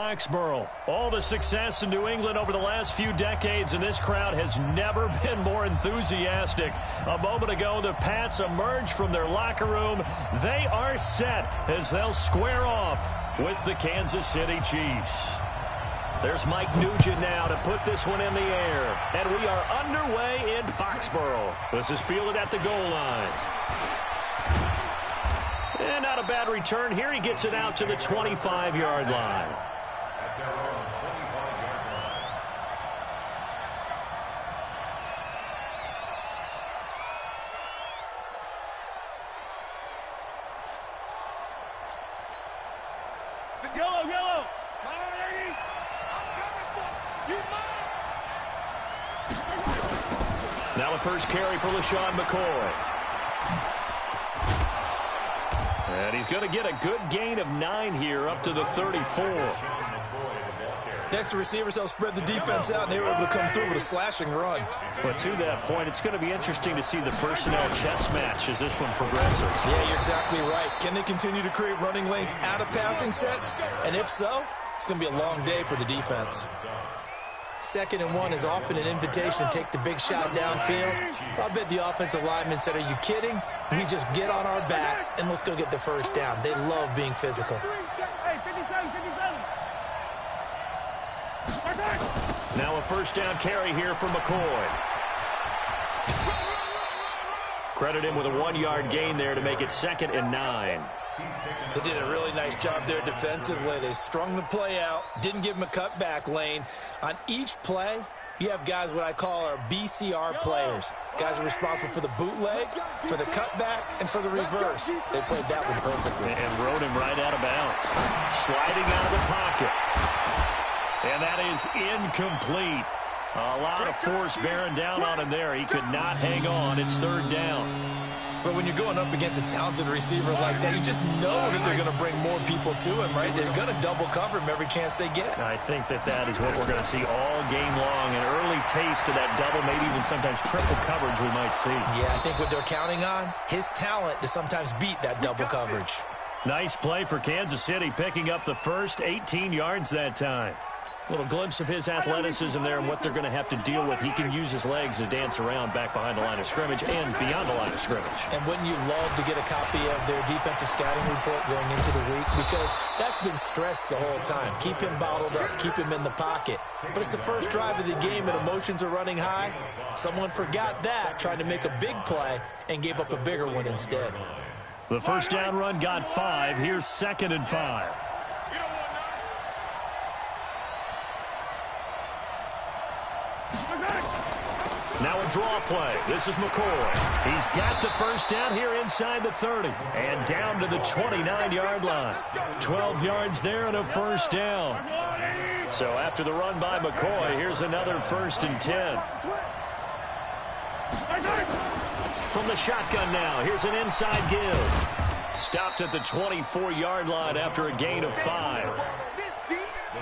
Foxborough. All the success in New England over the last few decades, and this crowd has never been more enthusiastic. A moment ago, the Pats emerged from their locker room. They are set as they'll square off with the Kansas City Chiefs. There's Mike Nugent now to put this one in the air. And we are underway in Foxborough. This is fielded at the goal line. And not a bad return here. He gets it out to the 25-yard line. Yellow. Now a first carry for LaShawn McCoy. And he's going to get a good gain of 9 here up to the 34. Next, the receivers help spread the defense out, and they were able to come through with a slashing run. But to that point, it's going to be interesting to see the personnel chess match as this one progresses. Yeah, you're exactly right. Can they continue to create running lanes out of passing sets? And if so, it's going to be a long day for the defense. 2nd and 1 is often an invitation to take the big shot downfield. I bet the offensive linemen said, are you kidding? We just get on our backs and let's go get the first down. They love being physical. Now a first down carry here for McCoy. Credit him with a 1-yard gain there to make it 2nd and 9. They did a really nice job there defensively. They strung the play out, didn't give him a cutback lane. On each play, you have guys what I call our BCR players. Guys are responsible for the bootleg, for the cutback, and for the reverse. They played that one perfectly. And rode him right out of bounds. Sliding out of the pocket. And that is incomplete. A lot of force bearing down on him there. He could not hang on. It's 3rd down. But when you're going up against a talented receiver like that, you just know that they're going to bring more people to him, right? They're going to double cover him every chance they get. I think that is what we're going to see all game long. An early taste of that double, maybe even sometimes triple coverage we might see. Yeah, I think what they're counting on, his talent to sometimes beat that double coverage. Nice play for Kansas City, picking up the first 18 yards that time. A little glimpse of his athleticism there and what they're going to have to deal with. He can use his legs to dance around back behind the line of scrimmage and beyond the line of scrimmage. And wouldn't you love to get a copy of their defensive scouting report going into the week? Because that's been stressed the whole time. Keep him bottled up. Keep him in the pocket. But it's the first drive of the game and emotions are running high. Someone forgot that, trying to make a big play, and gave up a bigger one instead. The first down run got 5. Here's 2nd and 5. Now a draw play. This is McCoy. He's got the first down here inside the 30 and down to the 29-yard line. 12 yards there and a first down. So after the run by McCoy, here's another 1st and 10. From the shotgun now, here's an inside give. Stopped at the 24-yard line after a gain of 5.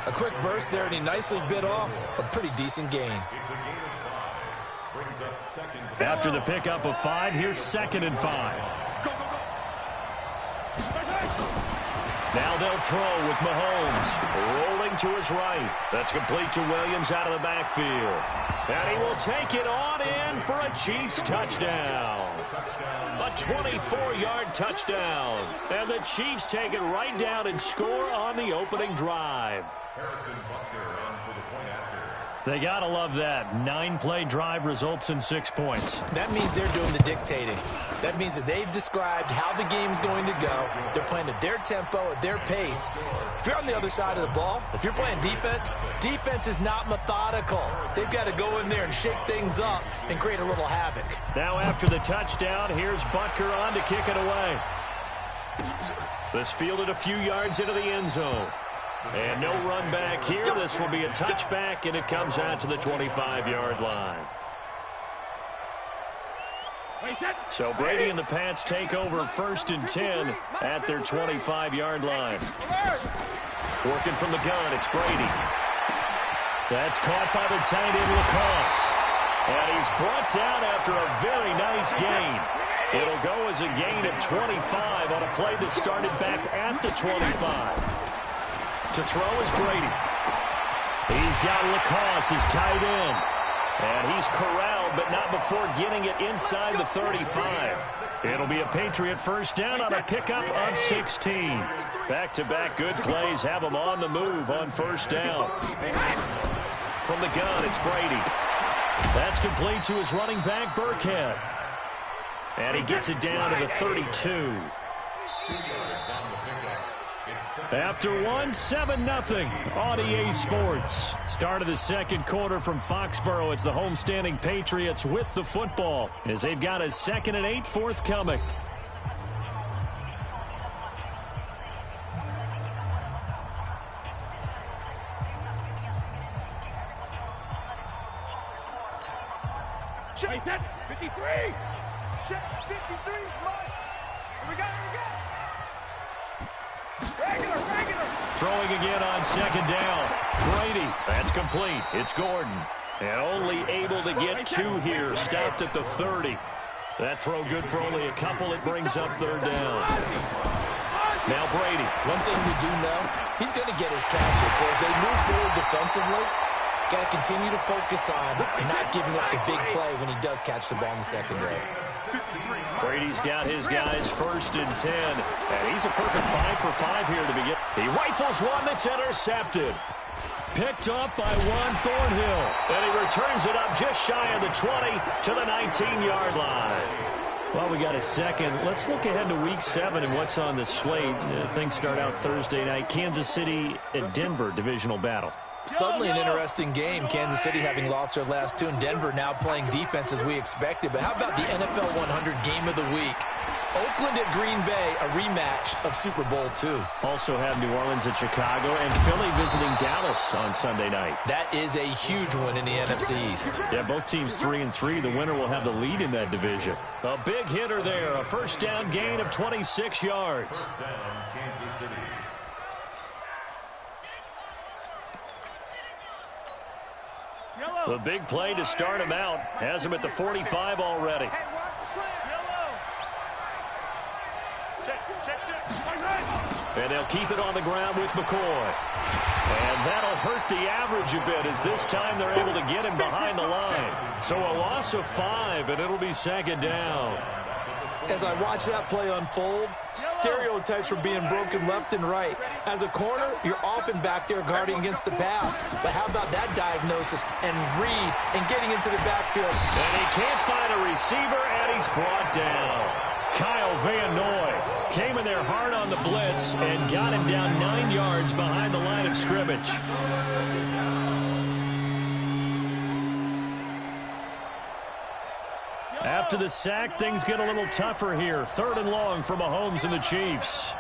A quick burst there, and he nicely bit off a pretty decent gain. After the pickup of 5, here's 2nd and 5. Now they'll throw with Mahomes rolling to his right. That's complete to Williams out of the backfield. And he will take it on in for a Chiefs touchdown. A 24-yard touchdown. And the Chiefs take it right down and score on the opening drive. They got to love that. 9-play drive results in 6 points. That means they're doing the dictating. That means that they've described how the game's going to go. They're playing at their tempo, at their pace. If you're on the other side of the ball, if you're playing defense, defense is not methodical. They've got to go in there and shake things up and create a little havoc. Now after the touchdown, here's Butker on to kick it away. This fielded a few yards into the end zone. And no run back here. This will be a touchback, and it comes out to the 25-yard line. So Brady and the Pats take over 1st and 10 at their 25-yard line. Working from the gun, it's Brady. That's caught by the tight end, Lacoste. And he's brought down after a very nice gain. It'll go as a gain of 25 on a play that started back at the 25. To throw is Brady. He's got Lacoste, his tight end. And he's corralled, but not before getting it inside the 35. It'll be a Patriot first down on a pickup of 16. Back-to-back good plays have him on the move on first down. From the gun, it's Brady. That's complete to his running back, Burkhead. And he gets it down to the 32. After one, 7-0 on EA Sports. Start of the second quarter from Foxborough. It's the homestanding Patriots with the football as they've got a 2nd and 8 forthcoming. Check that. 53. Check 53. Right. Here we go. Regular. Throwing again on second down. Brady. That's complete. It's Gordon. And only able to get 2 here. Stopped at the 30. That throw good for only a couple. It brings up third down. Now Brady. One thing we do know, he's going to get his catches. So as they move forward defensively, got to continue to focus on not giving up the big play when he does catch the ball in the secondary. Brady's got his guys 1st and 10. And he's a perfect 5 for 5 here to begin. He rifles one that's intercepted. Picked up by Juan Thornhill. And he returns it up just shy of the 20 to the 19-yard line. Well, we got a second. Let's look ahead to Week 7 and what's on the slate. Things start out Thursday night. Kansas City at Denver divisional battle. Suddenly an interesting game. Kansas City having lost their last 2, and Denver now playing defense as we expected. But how about the NFL 100 game of the week? Oakland at Green Bay, a rematch of Super Bowl II. Also have New Orleans at Chicago and Philly visiting Dallas on Sunday night. That is a huge one in the NFC East. Yeah, both teams 3-3. The winner will have the lead in that division. A big hitter there. A first down gain of 26 yards. The big play to start him out. Has him at the 45 already. And they'll keep it on the ground with McCoy. And that'll hurt the average a bit as this time they're able to get him behind the line. So a loss of 5, and it'll be 2nd down. As I watch that play unfold, stereotypes were being broken left and right. As a corner, you're often back there guarding against the pass. But how about that diagnosis and read and getting into the backfield? And he can't find a receiver, and he's brought down. Kyle Van Noy came in there hard on the blitz and got him down 9 yards behind the line of scrimmage. After the sack, things get a little tougher here. 3rd and long for Mahomes and the Chiefs.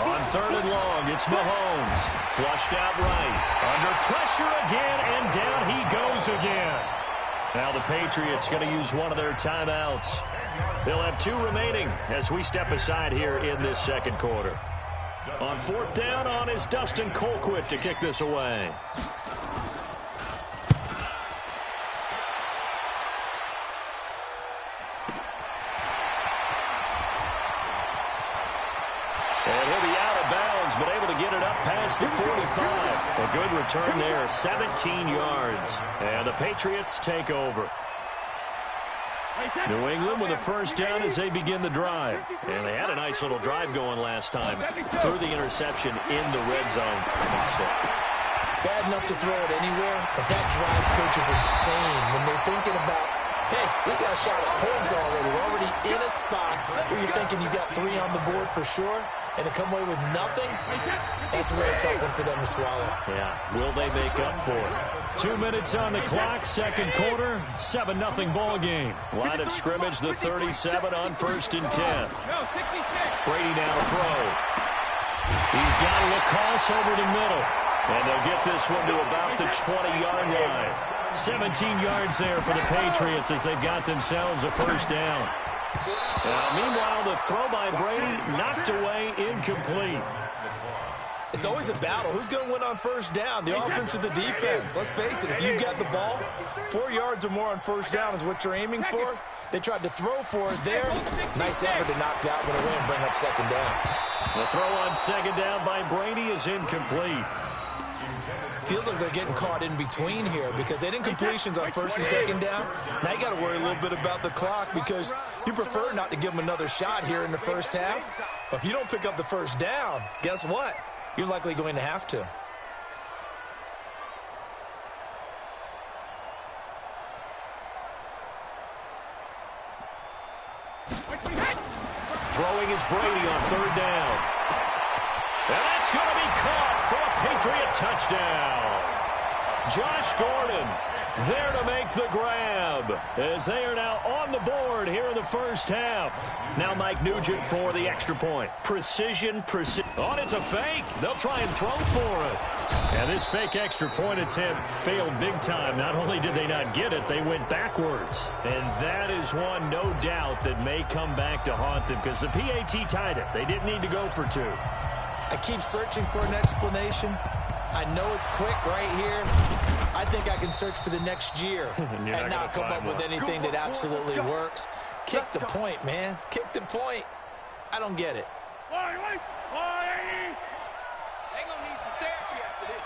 On 3rd and long, it's Mahomes. Flushed out right. Under pressure again, and down he goes again. Now the Patriots going to use one of their timeouts. They'll have 2 remaining as we step aside here in this second quarter. On 4th down on is Dustin Colquitt to kick this away. And he'll be out of bounds, but able to get it up past the 45. A good return there, 17 yards. And the Patriots take over. New England with a first down as they begin the drive. And they had a nice little drive going last time. Threw the interception in the red zone. Bad enough to throw it anywhere, but that drives coaches insane when they're thinking about, hey, we got a shot at points already. We're already in a spot where you're thinking you got 3 on the board for sure, and to come away with nothing, that's a very tough one for them to swallow. Yeah, will they make up for it? 2 minutes on the clock, second quarter, 7-0 ball game. Line of scrimmage, the 37 on 1st and 10. Brady now to throw. He's got Lacoste over the middle. And they'll get this one to about the 20-yard line. 17 yards there for the Patriots as they've got themselves a first down. Meanwhile, the throw by Brady knocked away, incomplete. It's always a battle. Who's going to win on first down, the offense or the defense? Let's face it, if you've got the ball, 4 yards or more on first down is what you're aiming for. They tried to throw for it there. Nice effort to knock that one away and bring up second down. The throw on second down by Brady is incomplete. Feels like they're getting caught in between here because they didn't completions on first and second down. Now you got to worry a little bit about the clock because you prefer not to give them another shot here in the first half. But if you don't pick up the first down, guess what? You're likely going to have to. Throwing is Brady on third down. And that's going to be caught for a Patriot touchdown. Josh Gordon there to make the grab as they are now on the board here in the first half. Now Mike Nugent for the extra point. Precision. Oh, and it's a fake. They'll try and throw for it. And this fake extra point attempt failed big time. Not only did they not get it, they went backwards. And that is one, no doubt, that may come back to haunt them because the PAT tied it. They didn't need to go for two. I keep searching for an explanation. I know it's quick right here. I think I can search for the next year and not come up with anything that absolutely works. Kick the point, man. Kick the point. I don't get it. They're going to need some therapy after this.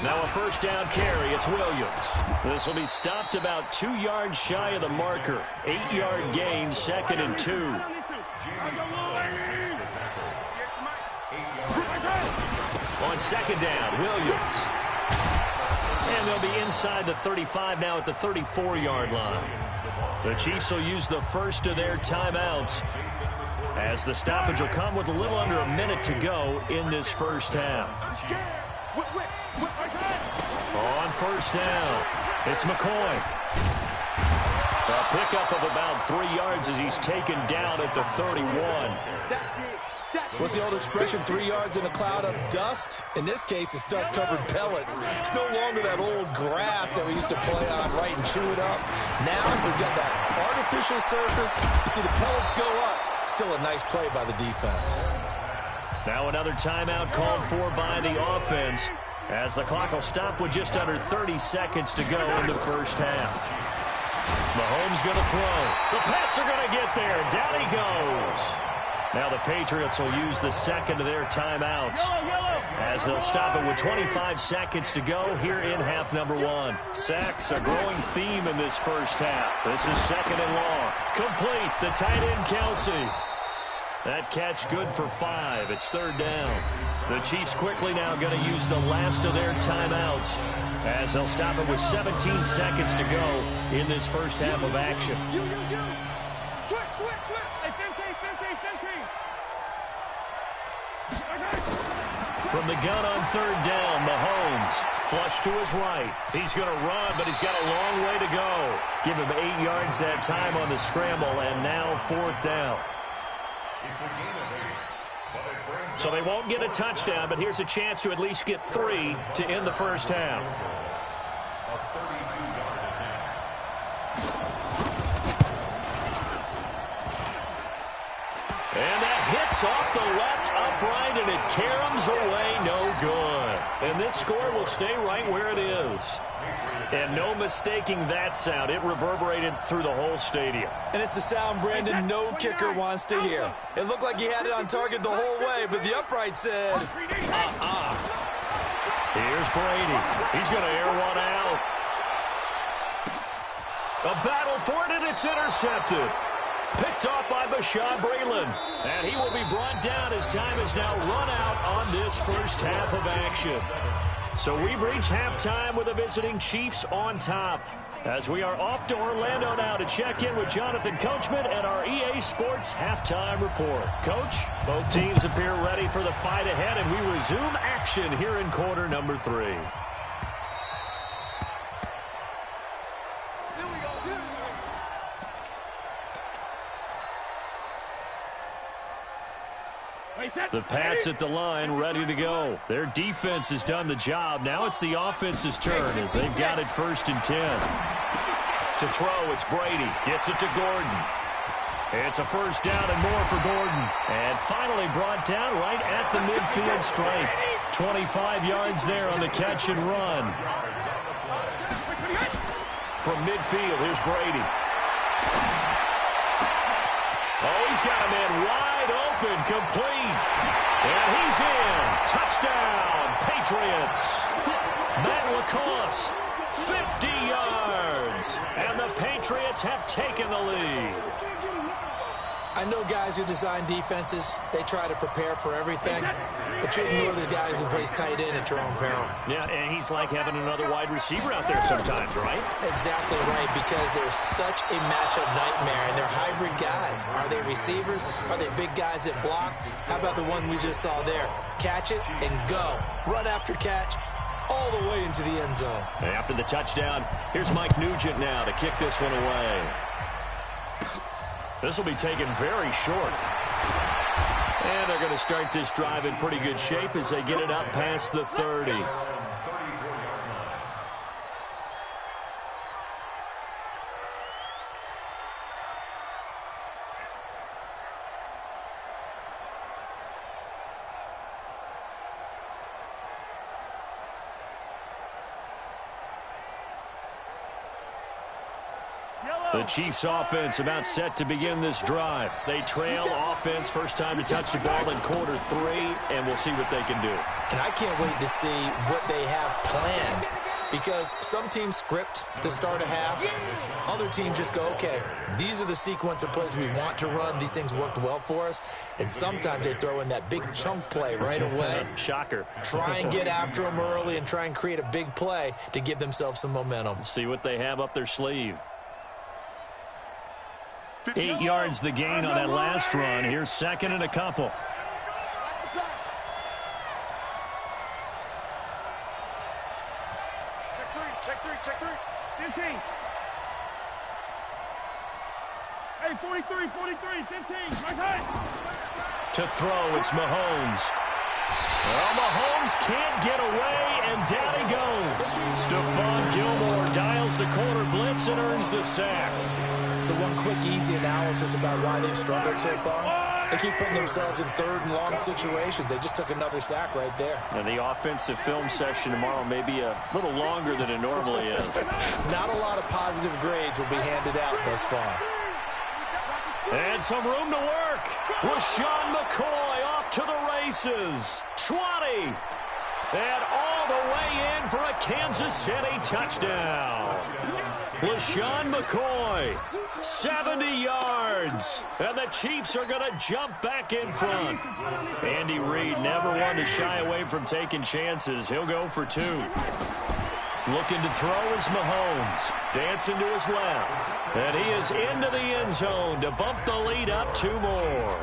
Now a first down carry. It's Williams. This will be stopped about 2 yards shy of the marker. 8-yard gain, 2nd and 2. On second down, Williams. And they'll be inside the 35 now at the 34-yard line. The Chiefs will use the first of their timeouts as the stoppage will come with a little under a minute to go in this first half. On first down, it's McCoy. A pickup of about 3 yards as he's taken down at the 31. What's the old expression, 3 yards in a cloud of dust? In this case, it's dust-covered pellets. It's no longer that old grass that we used to play on, right, and chew it up. Now we've got that artificial surface. You see the pellets go up. Still a nice play by the defense. Now another timeout called for by the offense as the clock will stop with just under 30 seconds to go in the first half. Mahomes going to throw. The Pats are going to get there. Down he goes. Now the Patriots will use the second of their timeouts as they'll stop it with 25 seconds to go here in half number 1. Sacks, a growing theme in this first half. This is 2nd and long. Complete. The tight end, Kelsey. That catch good for 5. It's 3rd down. The Chiefs quickly now going to use the last of their timeouts as they'll stop it with 17 seconds to go in this first half of action. Switch. Hey, 15. From the gun on 3rd down, Mahomes flush to his right. He's going to run, but he's got a long way to go. Give him 8 yards that time on the scramble, and now 4th down. So they won't get a touchdown, but here's a chance to at least get 3 to end the first half. And that hits off the left upright, and it caroms away, no good. And this score will stay right where it is. And no mistaking that sound. It reverberated through the whole stadium. And it's the sound Brandon no kicker wants to hear. It looked like he had it on target the whole way, but the upright said, Here's Brady. He's going to air one out. A battle for it, and it's intercepted. Picked off by Bashaud Breeland. And he will be brought down as time is now run out on this first half of action. So we've reached halftime with the visiting Chiefs on top. As we are off to Orlando now to check in with Jonathan Coachman and our EA Sports halftime report. Coach, both teams appear ready for the fight ahead, and we resume action here in quarter number 3. The Pats at the line, ready to go. Their defense has done the job. Now it's the offense's turn as they've got it 1st and 10. To throw, it's Brady. Gets it to Gordon. It's a first down and more for Gordon. And finally brought down right at the midfield stripe. 25 yards there on the catch and run. From midfield, here's Brady. Oh, he's got a man wide open, complete. And he's in. Touchdown, Patriots. Matt LaCosse, 50 yards. And the Patriots have taken the lead. I know guys who design defenses, they try to prepare for everything, but you ignore the guy who plays tight end at your own peril. Yeah, and he's like having another wide receiver out there sometimes, right? Exactly right, because they're such a matchup nightmare, and they're hybrid guys. Are they receivers? Are they big guys that block? How about the one we just saw there? Catch it and go. Run after catch all the way into the end zone. After the touchdown, here's Mike Nugent now to kick this one away. This will be taken very short. And they're going to start this drive in pretty good shape as they get it up past the 30. The Chiefs offense about set to begin this drive. They trail offense, first time to touch the ball in quarter 3, and we'll see what they can do. And I can't wait to see what they have planned, because some teams script to start a half. Other teams just go, okay, these are the sequence of plays we want to run. These things worked well for us. And sometimes they throw in that big chunk play right away. Shocker. Try and get after them early and try and create a big play to give themselves some momentum. See what they have up their sleeve. 8 yards the gain on that last run. Here's second and a couple. Check three. 15. Hey, 43, 15. Nice hit. To throw, it's Mahomes. Well, Mahomes can't get away, and down he goes. Stephon Gilmore dials the corner blitz and earns the sack. So one quick, easy analysis about why they've struggled so far. They keep putting themselves in third and long situations. They just took another sack right there. And the offensive film session tomorrow may be a little longer than it normally is. Not a lot of positive grades will be handed out thus far. And some room to work. LaShawn McCoy off to the races. 20. And all the way in for a Kansas City touchdown. LaShawn McCoy, 70 yards. And the Chiefs are going to jump back in front. Andy Reid never one to shy away from taking chances. He'll go for 2. Looking to throw is Mahomes. Dancing to his left. And he is into the end zone to bump the lead up 2 more.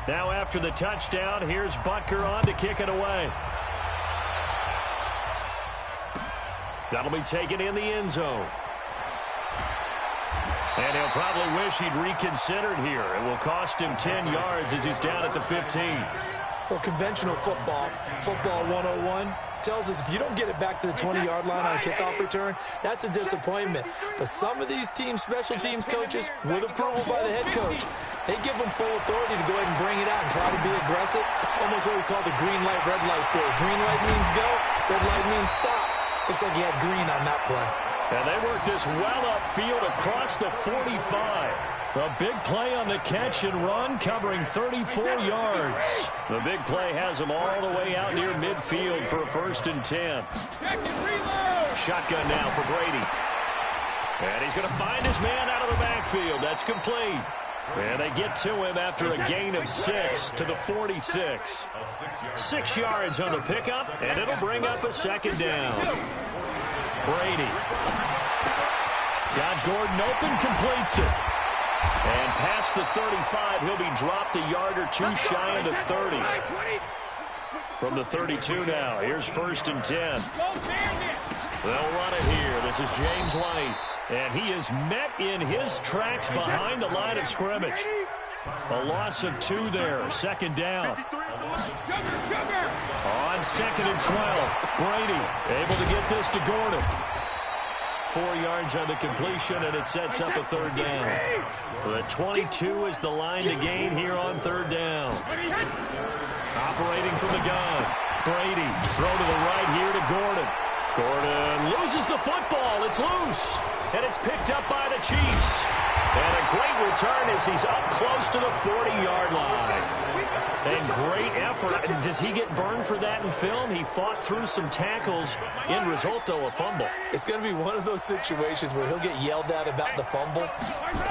Now after the touchdown, here's Butker on to kick it away. That'll be taken in the end zone. And he'll probably wish he'd reconsidered here. It will cost him 10 yards as he's down at the 15. Well, conventional football 101, tells us if you don't get it back to the 20-yard line on a kickoff return, that's a disappointment. But some of these teams, special teams coaches, with approval by the head coach, they give them full authority to go ahead and bring it out and try to be aggressive. Almost what we call the green light, red light theory. Green light means go, red light means stop. Looks like he had green on that play. And they work this well upfield across the 45. A big play on the catch and run, covering 34 yards. The big play has them all the way out near midfield for a 1st and 10. Shotgun now for Brady. And he's going to find his man out of the backfield. That's complete. And they get to him after a gain of 6 to the 46. 6 yards on the pickup, and it'll bring up a 2nd down. Brady. Got Gordon open, completes it. And past the 35, he'll be dropped a yard or 2 shy of the 30. From the 32 now, here's 1st and 10. They'll run it here. This is James White. And he is met in his tracks behind the line of scrimmage. A loss of 2 there. 2nd down. On 2nd and 12. Brady able to get this to Gordon. 4 yards on the completion, and it sets up a third down. The 22 is the line to gain here on third down. Operating from the gun. Brady, throw to the right here to Gordon. Gordon loses the football. It's loose. And it's picked up by the Chiefs. And a great return as he's up close to the 40-yard line. And great effort. Does he get burned for that in film? He fought through some tackles. End result, though, a fumble. It's going to be one of those situations where he'll get yelled at about the fumble,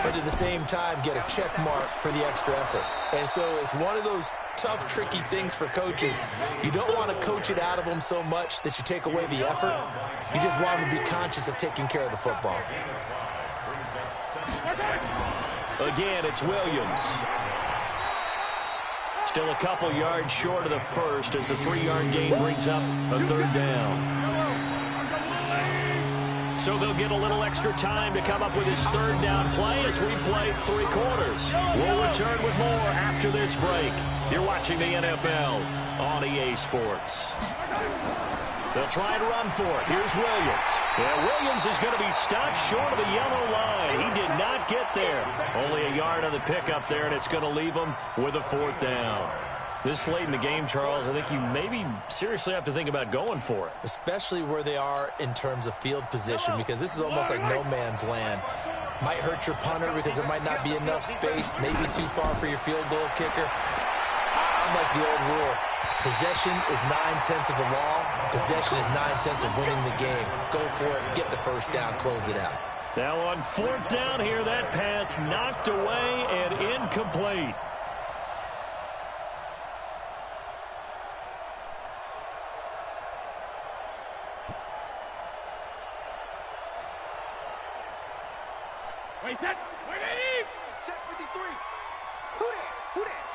but at the same time get a check mark for the extra effort. And so it's one of those tough, tricky things for coaches. You don't want to coach it out of them so much that you take away the effort. You just want them to be conscious of taking care of the football. Again, it's Williams. Still a couple yards short of the first as the 3-yard gain brings up a third down. So they'll get a little extra time to come up with his third down play as we played 3 quarters. We'll return with more after this break. You're watching the NFL on EA Sports. They'll try to run for it. Here's Williams. Yeah, Williams is going to be stopped short of the yellow line. He did not get there. Only a yard on the pickup there, and it's going to leave him with a 4th down. This late in the game, Charles, I think you maybe seriously have to think about going for it. Especially where they are in terms of field position, because this is almost like no man's land. Might hurt your punter because there might not be enough space, maybe too far for your field goal kicker. Unlike the old rule, possession is 9/10 of the law. Possession is 9/10 of winning the game. Go for it, get the first down, close it out. Now on 4th down here, that pass knocked away and incomplete. Wait, set. Wait, Check 53. Who that?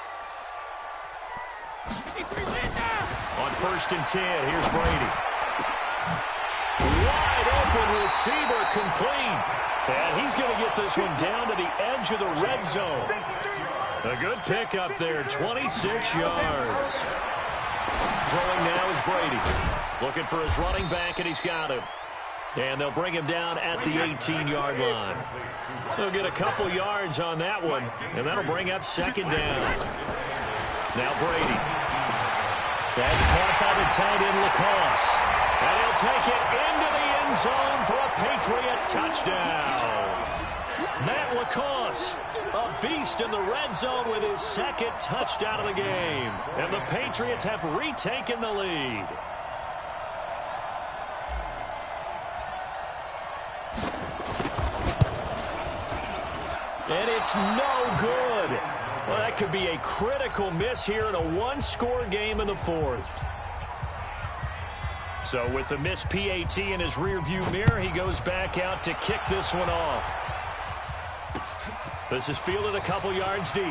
On 1st and 10, here's Brady. Wide open receiver complete. And he's going to get this one down to the edge of the red zone. A good pickup there, 26 yards. Throwing now is Brady. Looking for his running back, and he's got him. And they'll bring him down at the 18-yard line. They'll get a couple yards on that one, and that'll bring up 2nd down. Now Brady. That's caught by the tight end, Lacoste. And he'll take it into the end zone for a Patriot touchdown. Matt Lacoste, a beast in the red zone with his 2nd touchdown of the game. And the Patriots have retaken the lead. And it's no good. Well, that could be a critical miss here in a 1-score game in the 4th. So with the missed PAT in his rearview mirror, he goes back out to kick this one off. This is fielded a couple yards deep.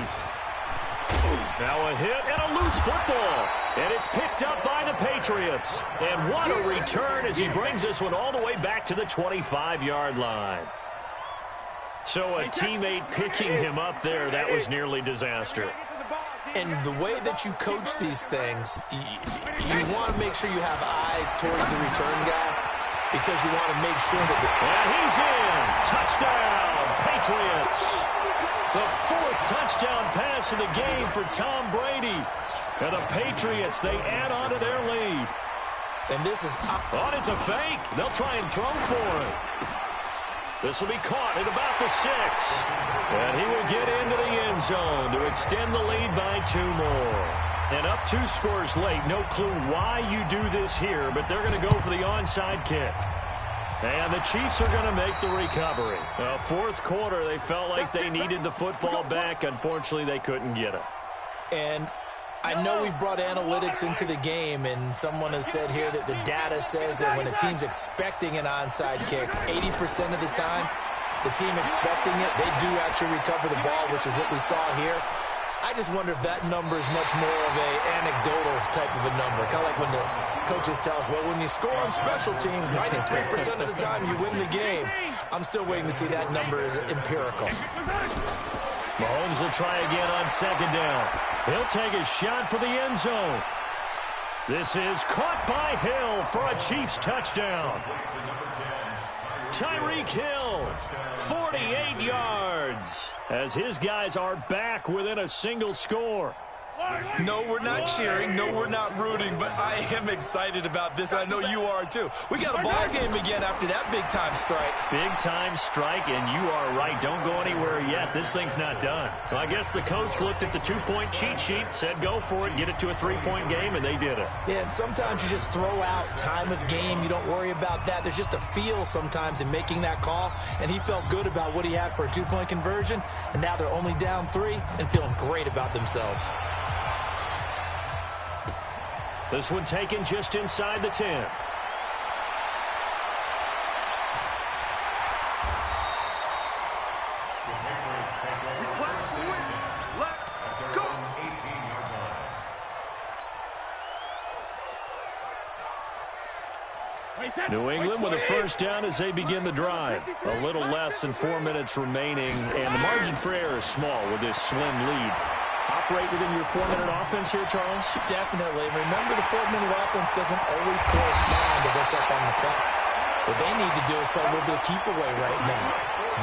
Now a hit and a loose football. And it's picked up by the Patriots. And what a return as he brings this one all the way back to the 25-yard line. So a teammate picking him up there, that was nearly disaster. And the way that you coach these things, you want to make sure you have eyes towards the return guy because you want to make sure that And he's in. Touchdown, Patriots. The 4th touchdown pass in the game for Tom Brady. And the Patriots, they add on to their lead. And this is... Oh, it's a fake. They'll try and throw for it. This will be caught at about the 6. And he will get into the end zone to extend the lead by 2 more. And up 2 scores late. No clue why you do this here, but they're going to go for the onside kick. And the Chiefs are going to make the recovery. 4th quarter, they felt like they needed the football back. Unfortunately, they couldn't get it. And I know we brought analytics into the game, and someone has said here that the data says that when a team's expecting an onside kick, 80% of the time, the team expecting it, they do actually recover the ball, which is what we saw here. I just wonder if that number is much more of an anecdotal type of a number. Kind of like when the coaches tell us, well, when you score on special teams, 93% of the time you win the game. I'm still waiting to see that number is empirical. Mahomes will try again on 2nd down. He'll take a shot for the end zone. This is caught by Hill for a Chiefs touchdown. Tyreek Hill, 48 yards, as his guys are back within a single score. No, we're not cheering. No, we're not rooting, but I am excited about this. I know you are, too. We got a ball game again after that big-time strike. Big-time strike, and you are right. Don't go anywhere yet. This thing's not done. So I guess the coach looked at the two-point cheat sheet, said go for it, get it to a three-point game, and they did it. Yeah, and sometimes you just throw out time of game. You don't worry about that. There's just a feel sometimes in making that call, and he felt good about what he had for a two-point conversion, and now they're only down 3 and feeling great about themselves. This one taken just inside the 10. New England with a first down as they begin the drive. A little less than 4 minutes remaining, and the margin for error is small with this slim lead. Operate within your 4-minute offense here, Charles? Definitely. Remember, the 4-minute offense doesn't always correspond to what's up on the clock. What they need to do is play a little bit of keep away right now.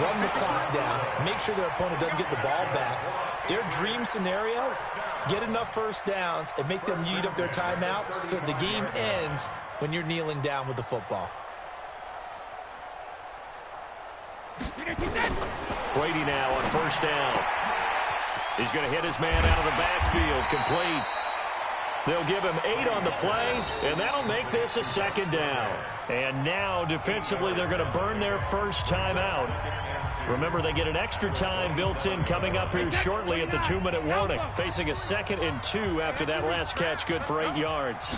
Run the clock down. Make sure their opponent doesn't get the ball back. Their dream scenario, get enough first downs and make them eat up their timeouts so the game ends when you're kneeling down with the football. Brady now on first down. He's going to hit his man out of the backfield, complete. They'll give him 8 on the play, and that'll make this a second down. And now, defensively, they're going to burn their first timeout. Remember, they get an extra time built in coming up here shortly at the 2-minute warning, facing a 2nd and 2 after that last catch, good for 8 yards.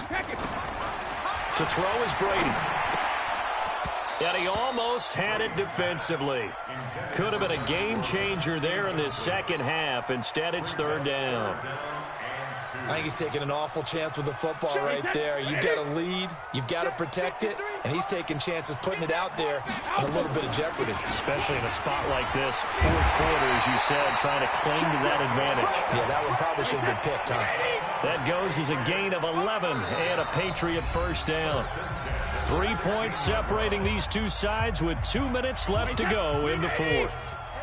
To throw is Brady. And he almost had it defensively. Could have been a game changer there in this second half. Instead, it's third down. I think he's taking an awful chance with the football right there. You've got a lead. You've got to protect it. And he's taking chances putting it out there in a little bit of jeopardy. Especially in a spot like this, fourth quarter, as you said, trying to cling to that advantage. Yeah, that one probably should have been picked, huh? That goes as a gain of 11 and a Patriot first down. 3 points separating these two sides with 2 minutes left to go in the fourth.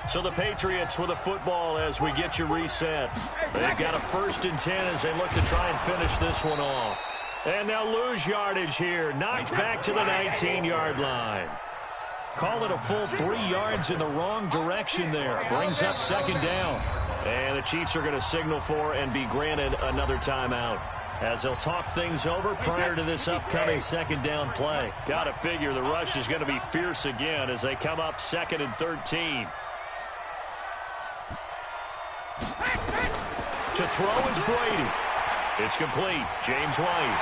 So the Patriots with a football as we get you reset. They've got a 1st and 10 as they look to try and finish this one off. And they'll lose yardage here. Knocked back to the 19-yard line. Call it a full 3 yards in the wrong direction there. Brings up second down. And the Chiefs are going to signal for and be granted another timeout, as they'll talk things over prior to this upcoming second down play. Got to figure the rush is going to be fierce again as they come up 2nd and 13. To throw is Brady. It's complete. James White.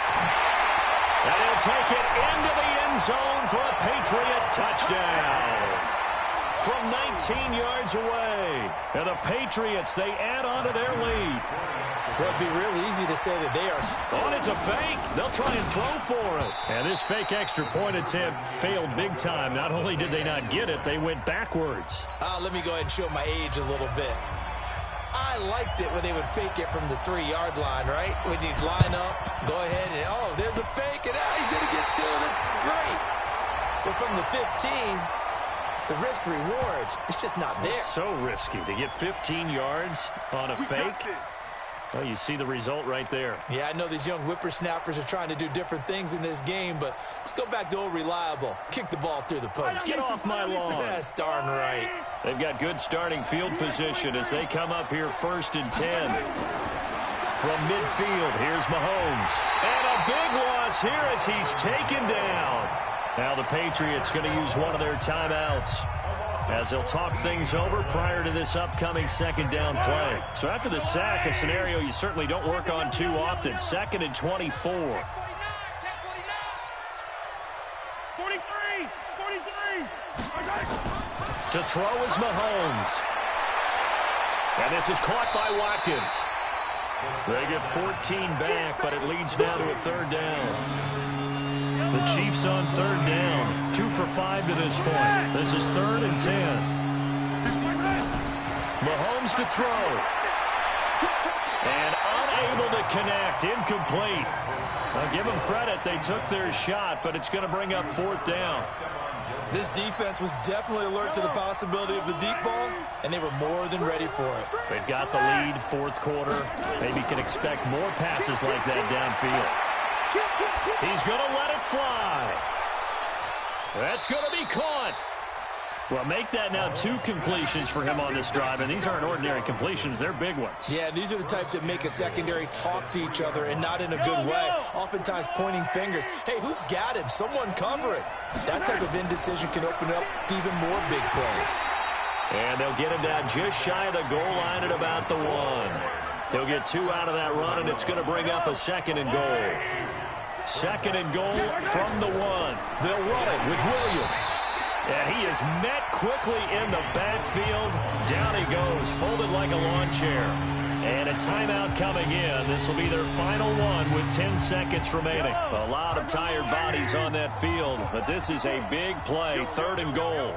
And he'll take it into the end zone for a Patriot touchdown. From 19 yards away. And the Patriots, they add on to their lead. Well, it'd be real easy to say that they are... Oh, it's a fake. They'll try and throw for it. And this fake extra point attempt failed big time. Not only did they not get it, they went backwards. Let me go ahead and show my age a little bit. I liked it when they would fake it from the 3-yard line, right? When you'd line up, go ahead and, oh, there's a fake, and now he's going to get 2. That's great. But from the 15, the risk-reward, it's just not there. It's so risky to get 15 yards on a fake. Well, you see the result right there. Yeah, I know these young whippersnappers are trying to do different things in this game, but let's go back to old reliable. Kick the ball through the post. Get off my lawn. That's darn right. They've got good starting field position as they come up here 1st and 10. From midfield, here's Mahomes. And a big loss here as he's taken down. Now the Patriots going to use one of their timeouts as they'll talk things over prior to this upcoming second down play. So after the sack, a scenario you certainly don't work on too often. 2nd and 24. 43. To throw is Mahomes. And this is caught by Watkins. They get 14 back, but it leads now to a 3rd down. The Chiefs on 3rd down. 2 for 5 to this point. This is 3rd and 10. Mahomes to throw. And unable to connect. Incomplete. I'll give them credit. They took their shot, but it's going to bring up 4th down. This defense was definitely alert to the possibility of the deep ball, and they were more than ready for it. They've got the lead, fourth quarter. Maybe can expect more passes like that downfield. He's going to let it fly. That's going to be caught. Well, make that now 2 completions for him on this drive, and these aren't ordinary completions. They're big ones. Yeah, these are the types that make a secondary talk to each other and not in a good way, oftentimes pointing fingers. Hey, who's got him? Someone cover it. That type of indecision can open up to even more big plays. And they'll get him down just shy of the goal line at about the 1. He'll get 2 out of that run, and it's going to bring up a 2nd and goal. 2nd and goal from the 1. They'll run it with Williams. And he is met quickly in the backfield. Down he goes, folded like a lawn chair. And a timeout coming in. This will be their final one with 10 seconds remaining. A lot of tired bodies on that field, but this is a big play, 3rd and goal.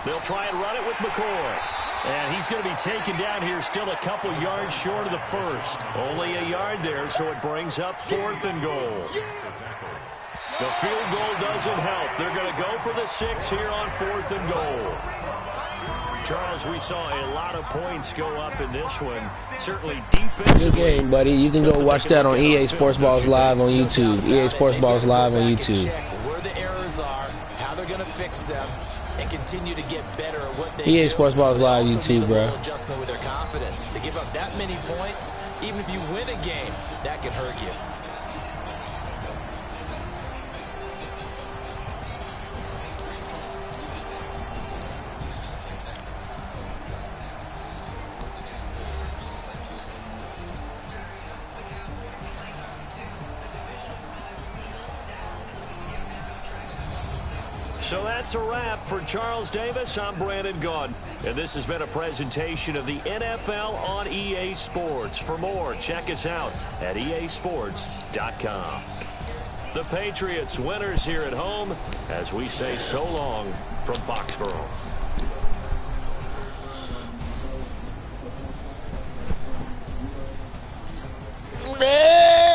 They'll try and run it with McCoy. And he's going to be taken down here still a couple yards short of the 1st. Only a yard there, so it brings up 4th and goal. The field goal doesn't help. They're going to go for the 6 here on 4th and goal. Charles, we saw a lot of points go up in this one. Certainly defensively. Good game, buddy. You can go watch that on EA Sports Balls Live on YouTube. EA Sports Balls Live on YouTube. Where the errors are, how they're going to fix them, and continue to get better at what they do. EA Sports Balls Live YouTube, bro. Adjustment with their confidence. To give up that many points, even if you win a game, that can hurt you. So that's a wrap for Charles Davis. I'm Brandon Gaudin, and this has been a presentation of the NFL on EA Sports. For more, check us out at easports.com. The Patriots winners here at home as we say so long from Foxborough. Yeah.